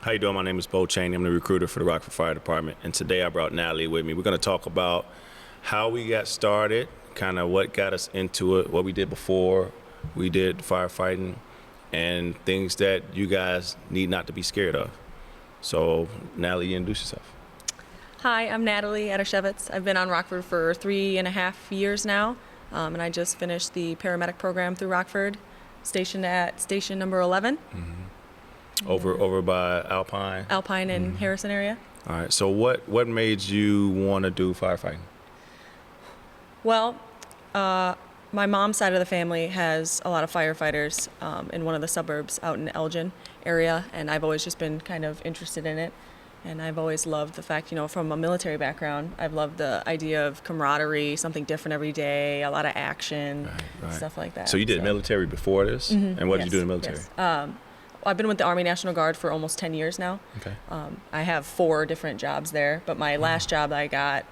How you doing? My name is Bo Chaney. I'm the recruiter for the Rockford Fire Department, and today I brought Natalie with me. We're going to talk about how we got started, kind of what got us into it, what we did before we did firefighting, and things that you guys need not to be scared of. So, Natalie, introduce yourself. Hi, I'm Natalie Adashevitz. I've been on Rockford for 3.5 years now, and I just finished the paramedic program through Rockford, stationed at station number 11. Mm-hmm. Over by Alpine? Alpine and Harrison area. All right, so what made you want to do firefighting? Well, my mom's side of the family has a lot of firefighters in one of the suburbs out in Elgin area, and I've always just been kind of interested in it. And I've always loved the fact, from a military background, I've loved the idea of camaraderie, something different every day, a lot of action, stuff like that. So you did military before this? Mm-hmm. And what did you do in the military? Yes. I've been with the Army National Guard for almost 10 years now. Okay. I have 4 different jobs there, but my last job that I got,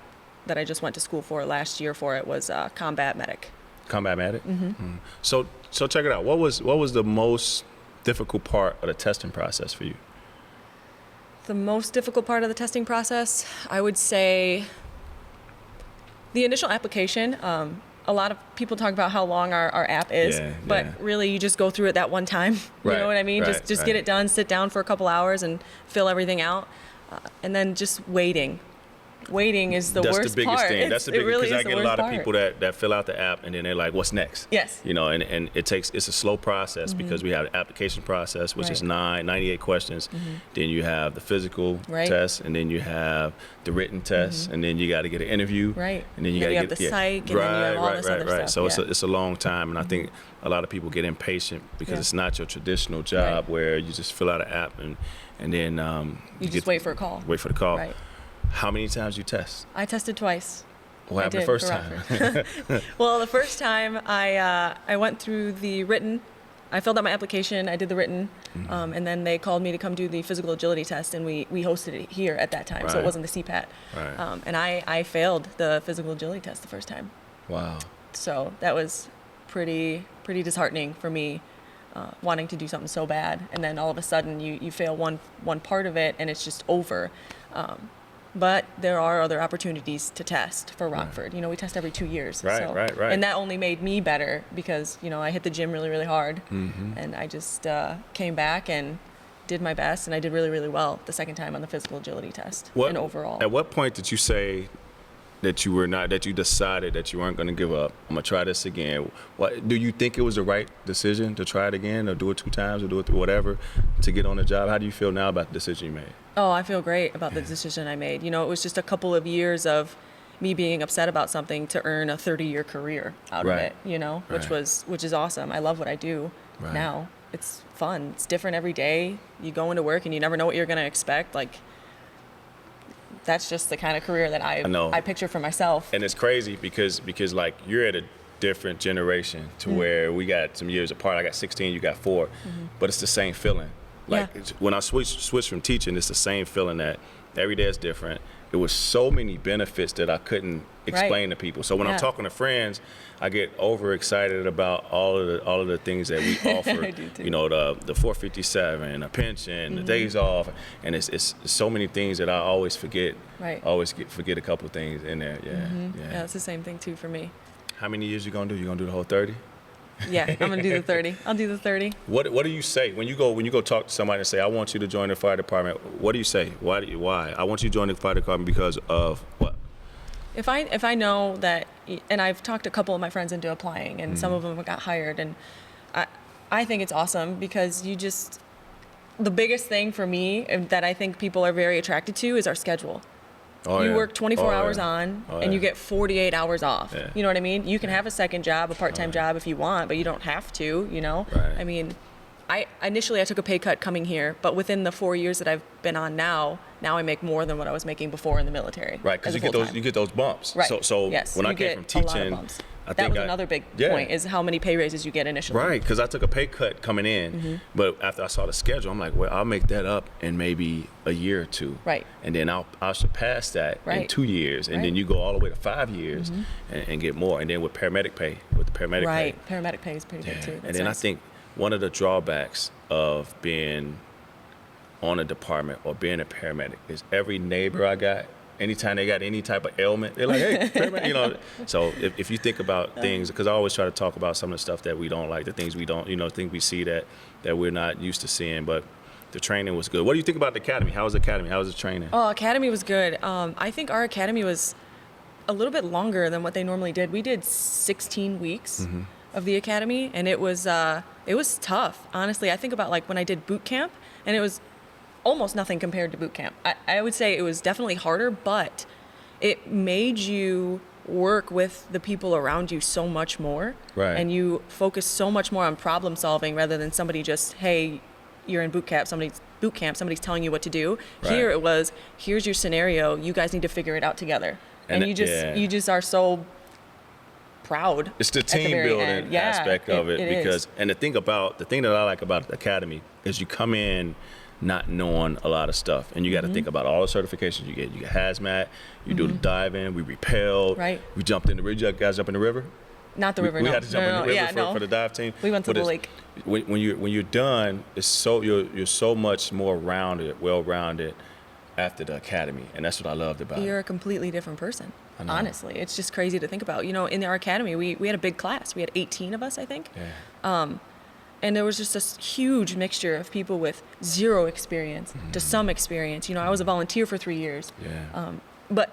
that I just went to school for last year for it, was combat medic. Combat medic? Mm-hmm. Mm-hmm. So check it out. What was the most difficult part of the testing process for you? The most difficult part of the testing process, I would say the initial application. A lot of people talk about how long our app is, but really you just go through it that one time. You know what I mean? Just get it done, sit down for a couple hours and fill everything out. And then just waiting. Waiting is the worst part. That's the biggest thing. That's the biggest, really because I get a lot of people that fill out the app and then they're like, what's next? Yes. And it's a slow process because we have the application process, which is 98 questions. Then you have the physical test, and then you have the written test, and then you got to get an interview. Right. And then you got to get the psych, and then you have all this other stuff. So it's a long time, and I think a lot of people get impatient because it's not your traditional job where you just fill out an app and then you just wait for a call. Wait for the call. Right. How many times you test? I tested twice. What happened the first time? Well, the first time I went through the written. I filled out my application. I did the written, and then they called me to come do the physical agility test, and we hosted it here at that time, so it wasn't the CPAT. Right. And I failed the physical agility test the first time. Wow. So that was pretty disheartening for me, wanting to do something so bad, and then all of a sudden you fail one part of it, and it's just over. But there are other opportunities to test for Rockford. We test every 2 years. Right. And that only made me better because, I hit the gym really, really hard. And I just came back and did my best, and I did really, really well the second time on the physical agility test and overall. At what point did you say that you decided that you weren't going to give up? I'm going to try this again. What do you think it was the right decision to try it again, or do it 2 times, or do it whatever to get on the job? How do you feel now about the decision you made? Oh, I feel great about the decision I made. It was just a couple of years of me being upset about something to earn a 30-year career out of it, which is awesome. I love what I do now. It's fun. It's different every day. You go into work and you never know what you're going to expect. That's just the kind of career that I picture for myself. And it's crazy because like you're at a different generation to where we got some years apart. I got 16, you got 4, but it's the same feeling. When I switched from teaching, it's the same feeling that every day is different. It was so many benefits that I couldn't explain to people. So when I'm talking to friends, I get overexcited about all of the things that we offer. I do too. The 457, a pension, the days off, and it's so many things that I always forget. Right. Always forget a couple things in there. Yeah. It's the same thing too for me. How many years you gonna do? You gonna do the whole 30? Yeah, I'm gonna do the 30. I'll do the 30. What do you say when you go talk to somebody and say, I want you to join the fire department? What do you say? Why? I want you to join the fire department because of what? If I know that, and I've talked a couple of my friends into applying, and some of them got hired, and I think it's awesome because the biggest thing for me that I think people are very attracted to is our schedule. You work 24 hours on, and you get 48 hours off. Yeah. You know what I mean? You can have a second job, a part-time job if you want, but you don't have to, Right. I mean, initially I took a pay cut coming here, but within the 4 years that I've been on now I make more than what I was making before in the military. Right, because you get those bumps. Right. So yes, when I came from teaching, that was another big point, is how many pay raises you get initially. Right, because I took a pay cut coming in, but after I saw the schedule, I'm like, well, I'll make that up in maybe a year or 2. Right. And then I'll surpass that in 2 years, and then you go all the way to 5 years and get more. And then with paramedic pay, pay. Paramedic pay is pretty good too. And then nice. I think one of the drawbacks of being on a department or being a paramedic is every neighbor I got, anytime they got any type of ailment, they're like, hey, paramedic, you know. So if you think about things, because I always try to talk about some of the stuff that we don't like, the things we don't, you know, think we see that we're not used to seeing, but the training was good. What do you think about the academy? How was the academy? How was the training? Oh, academy was good. I think our academy was a little bit longer than what they normally did. We did 16 weeks of the academy, and it was tough. Honestly, I think about like when I did boot camp, and it was almost nothing compared to boot camp. I would say it was definitely harder, but it made you work with the people around you so much more. Right. And you focus so much more on problem solving rather than somebody just, hey, you're in boot camp, somebody's telling you what to do. Right. Here it was, here's your scenario, you guys need to figure it out together. And you just are so proud. It's the at the team very building end. Yeah, aspect of it because is. and the thing that I like about the academy is you come in not knowing a lot of stuff, and you got to think about all the certifications you get. You get hazmat, you do the diving, we rappelled, Right. we jumped in the river. You guys jump in the river? Not the river, We no. had to jump in the river for the dive team. We went to the lake. When you're done, you're so much more well-rounded after the academy, and that's what I loved about You're it. a completely different person. I know. Honestly, it's just crazy to think about. You know, in our academy, we had a big class. We had 18 of us, I think. Yeah. And there was just this huge mixture of people with zero experience to some experience. You know, I was a volunteer for 3 years. Yeah. But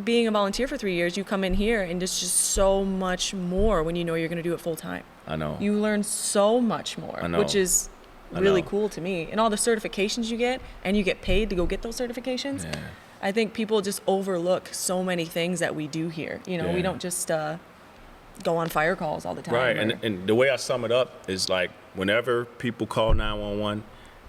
being a volunteer for 3 years, you come in here and there's just so much more when you know you're going to do it full time. I know. You learn so much more, I know. which is I really know. cool to me. And all the certifications you get, and you get paid to go get those certifications. Yeah. I think people just overlook so many things that we do here. You know, we Yeah. don't just go on fire calls all the time. Right, or- and the way I sum it up is like whenever people call 911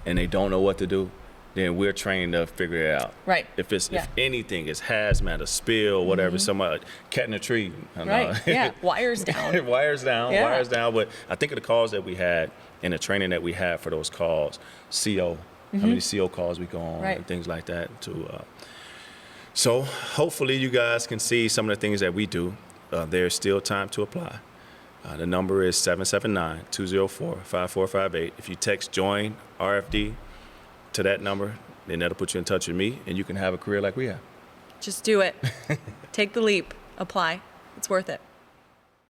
and they don't know what to do, then we're trained to figure it out. Right. If Yeah. anything, it's hazmat, a spill, whatever, somebody cutting a tree. I don't know. Right. Yeah. Wires down. Wires down. Yeah. Wires down. But I think of the calls that we had and the training that we had for those calls, CO, how many CO calls we go on Right. and things like that. So hopefully you guys can see some of the things that we do. There's still time to apply. The number is 779-204-5458. If you text JOIN RFD to that number, then that'll put you in touch with me, and you can have a career like we have. Just do it. Take the leap. Apply. It's worth it.